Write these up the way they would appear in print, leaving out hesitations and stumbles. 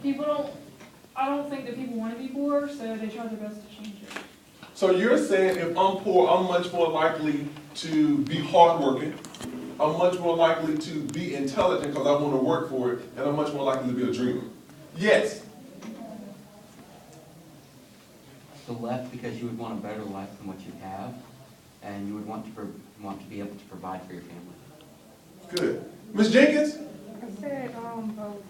I don't think that people want to be poor, so they try their best to change it. So you're saying if I'm poor, I'm much more likely to be hardworking, I'm much more likely to be intelligent because I want to work for it, and I'm much more likely to be a dreamer. Yes. The left, because you would want a better life than what you have, and you would want to be able to provide for your family. Good. Ms. Jenkins? I said, both.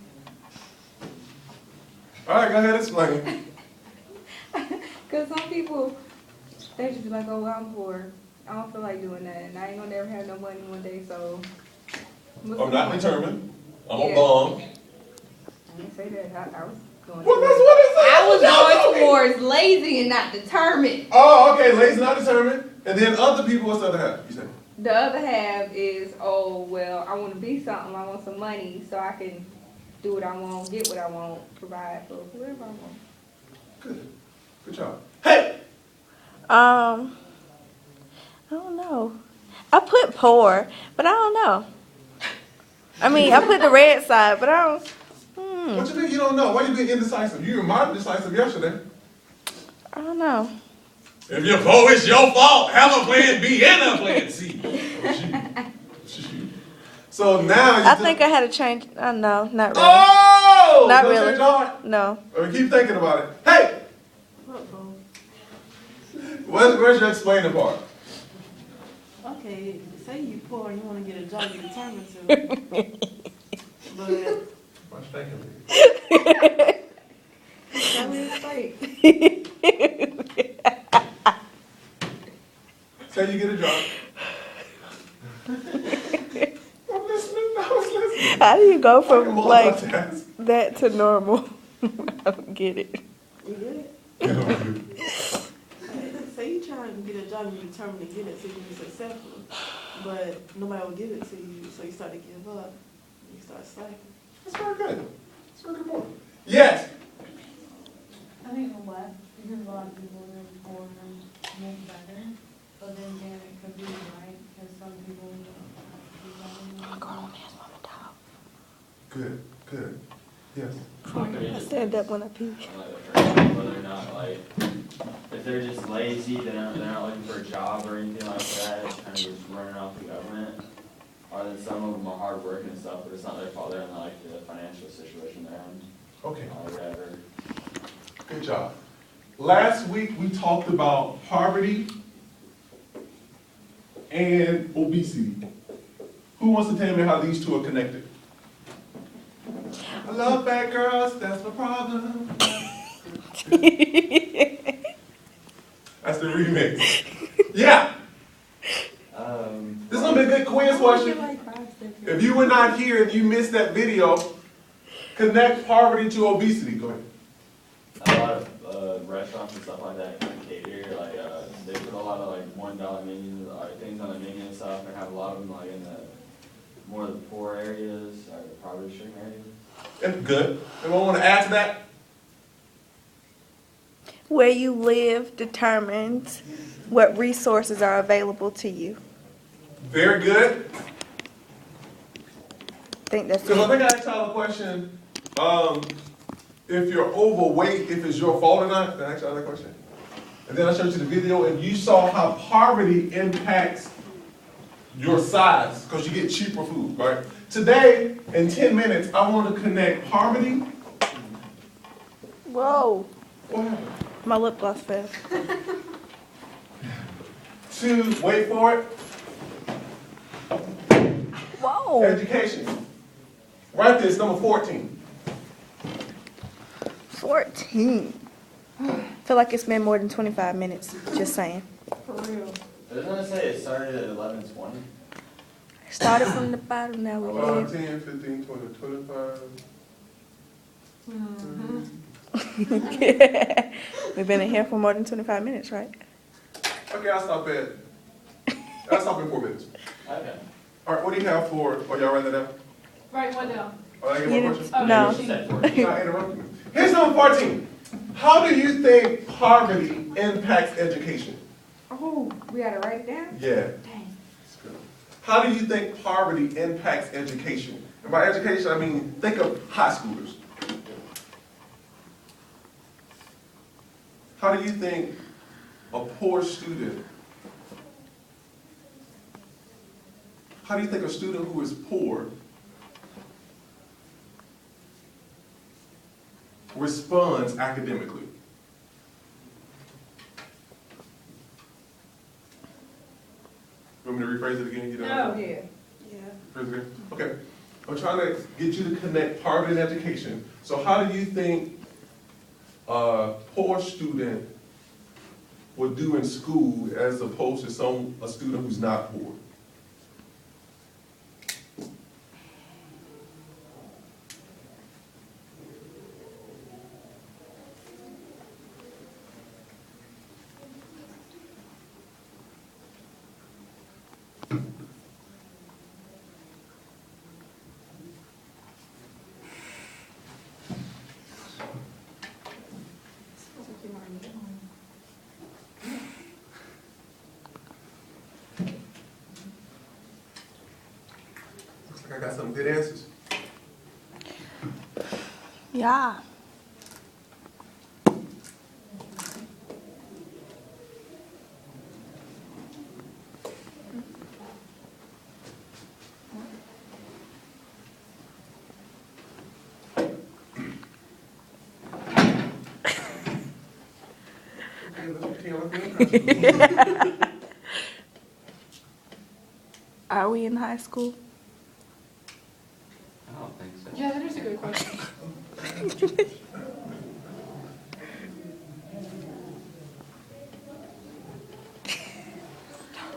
All right, go ahead, explain. Because some people, they just be like, oh, I'm poor. I don't feel like doing that. And I ain't gonna never have no money one day, so. I'm not determined. I'm Yeah. a bum. I didn't say that. I was going Well, that's what it said. I was going towards lazy and not determined. Oh, okay, lazy, not determined. And then other people, what's the other half? You say? The other half is, oh, well, I want to be something. I want some money so I can do what I want, get what I want, provide for whoever I want. Good. Good job. Hey! I don't know. I put poor, but I don't know. I mean, I put the red side, but I don't. What you mean you don't know? Why you being indecisive? You were mighty decisive yesterday. I don't know. If you're poor, it's your fault. Have a plan B and a plan C. So now you I think I had to change. No, not really. Oh! Not Don't really. change your heart? No. Or keep thinking about it. Hey! Where's your explaining part? Okay, say you poor and you want to get a job you're determined to. But Much thinking. That was straight. Say you get a job. I'm listening. I was listening. How do you go I can from like multitask. that to normal? I don't get it. you get it? Say you trying to get a job and you're determined to get it so you can be successful, but nobody will give it to you, so you start to give up. You start slacking. That's very good. That's a very good point. Yes. I think the left, because a lot of people are really poor and make better, but then again, it could be right, because some people don't. Good. Good. Yes. I said that when I peed. Whether or not, like, if they're just lazy, they're not looking for a job or anything like that, it's kind of just running off the government. Or then some of them are hard working and stuff, but it's not their fault, they're in like the financial situation they're in. Okay. Or whatever. Good job. Last week we talked about poverty and obesity. Who wants to tell me how these two are connected? I love fat girls, that's the problem. That's the remix. Yeah. This is gonna be a good quiz question. If you were not here and you missed that video, connect poverty to obesity. Go ahead. A lot of restaurants and stuff like that kind of cater, like, they put a lot of like $1 menus, like things on the menu and stuff, and have a lot of them like in the more of the poor areas, or the poverty-stricken areas. And good. Anyone want to add to that? Where you live determines what resources are available to you. Very good. I think that's Because I it. think I asked y'all a question, if you're overweight, if it's your fault or not. Did I ask y'all that question? And then I showed you the video and you saw how poverty impacts your size because you get cheaper food, right? Today, in 10 minutes, I want to connect poverty. Whoa. What happened? My lip gloss fell. To, wait for it, Whoa. education. Write this, number 14. 14. Feel like it's been more than 25 minutes. Just saying. For real. Doesn't it say it started at 11:20? Started from the bottom, now we're 5, here. 10, 15, 20, 25. We've been in here for more than 25 minutes, right? Okay, I'll stop in 4 minutes. Okay. All right, what do you have for, oh, y'all write that down? Right, one down. Oh, I get You one didn't- question? No. You said 14. You're not interrupting me. Here's number 14. How do you think poverty impacts education? Oh, we gotta write it down? Yeah. Dang. How do you think poverty impacts education? And by education, I mean, think of high schoolers. how do you think a poor student, how do you think a student who is poor responds academically? You want me to rephrase it again? You don't know? Yeah. Yeah. Rephrase it again? Okay. I'm trying to get you to connect poverty and education. So how do you think a poor student would do in school as opposed to a student who's not poor? Looks like I got some good answers. Yeah. Okay, let's pretend like we're in high school. Are we in high school? I don't think so. Yeah, that is a good question.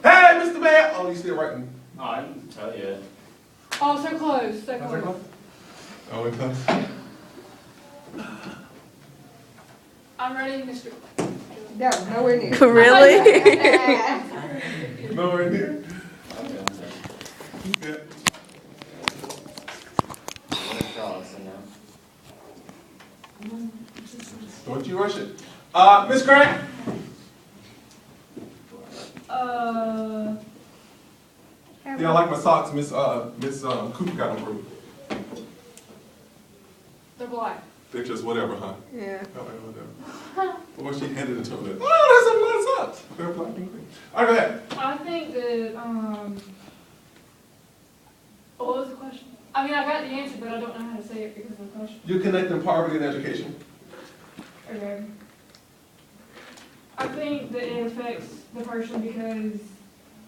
Hey, Mr. Man! Oh, you still writing? Oh, I didn't tell you. Oh, so close, so close. Oh, in class? I'm ready, Mr. No, nowhere near. Really? Nowhere near? Okay, I'm sorry. Yeah. What y'all, so no. Don't you rush it. Miss Grant? Yeah, I like my socks Miss Cooper got them for me. They're black. They're just whatever, huh? Yeah. Whatever. Well, she handed it to me. Oh, that's some nice socks. They're black and green. All right, go ahead. I think that, what was the question? I mean, I got the answer, but I don't know how to say it because of the question. You're connecting poverty and education. Okay. I think that it affects the person because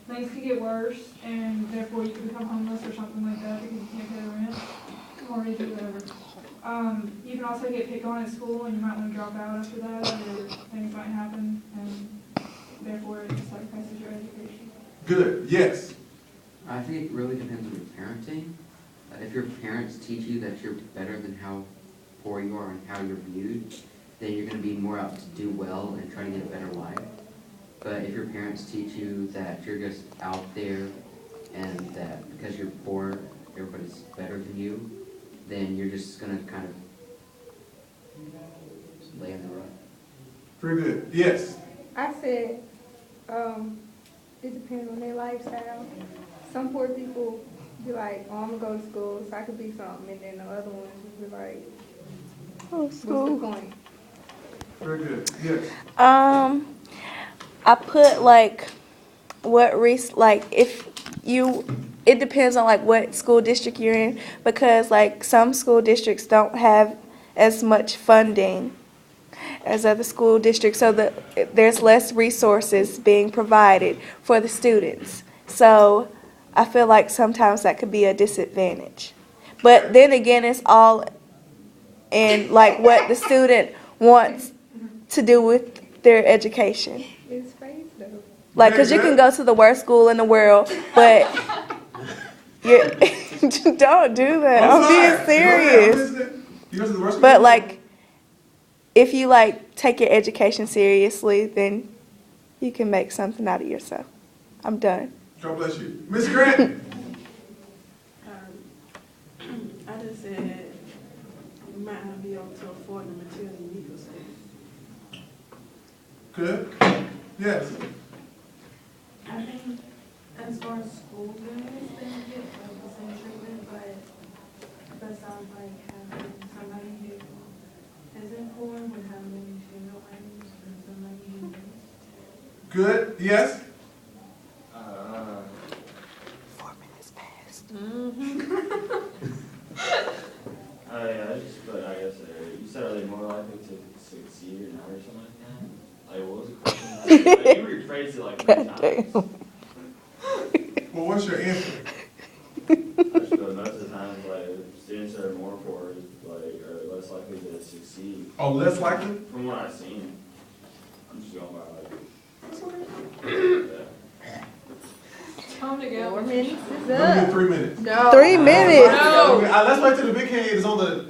things could get worse and therefore you could become homeless or something like that because you can't pay the rent or whatever. You can also get picked on at school and you might want to drop out after that or things might happen and therefore it just sacrifices your education. Good, yes. I think it really depends on your parenting. If your parents teach you that you're better than how poor you are and how you're viewed, then you're going to be more out to do well and try to get a better life. But if your parents teach you that you're just out there and that because you're poor, everybody's better than you, then you're just going to kind of just lay in the rut. Very good, yes. I said, it depends on their lifestyle. Some poor people be like, oh, I'm gonna go to school so I could be something, and then the other ones will be like, Oh, what's the school. point? Very good, yes. I put like if you, it depends on like what school district you're in because like some school districts don't have as much funding as other school districts, so that there's less resources being provided for the students. So I feel like sometimes that could be a disadvantage. But then again, it's all in like what the student wants to do with their education. It's faith though. Like, cause you can go to the worst school in the world, but you're don't do that. I'm being serious. But like, if you like take your education seriously, then you can make something out of yourself. I'm done. God bless you. Miss Grant? I just said you might not be able to afford the material you need for school. Good. Yes. I think as far as school goes, they get like the same treatment, but that sounds like having somebody who isn't poor would have maybe female items, and so Good, yes? I just, but I guess, you said are they more likely to succeed or not or something like that? Like, what was the question? Like, you rephrased it like 3 times. Well, what's your answer? I just feel most of the times, like, students that are more poor, like, are less likely to succeed. Oh, less likely? From what I've seen. I'm just going by, like, That's okay. yeah. Time to go. 4 minutes is Let me get up. 3 minutes. Go. 3 minutes. No. Let's wait till the big hand is on the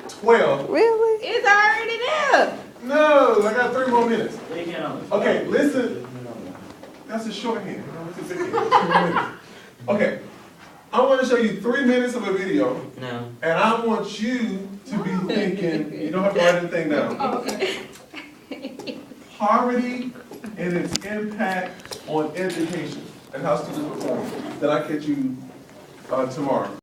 12. Really? It's already there. No, I got 3 more minutes. They can't on the Okay, spot. listen. That's a shorthand. What's a big hand? 3 more minutes. Okay, I want to show you 3 minutes of a video, No. and I want you to be thinking, you don't have to write anything down. Oh, okay. Poverty and its impact on education and how students perform. Then I catch you tomorrow.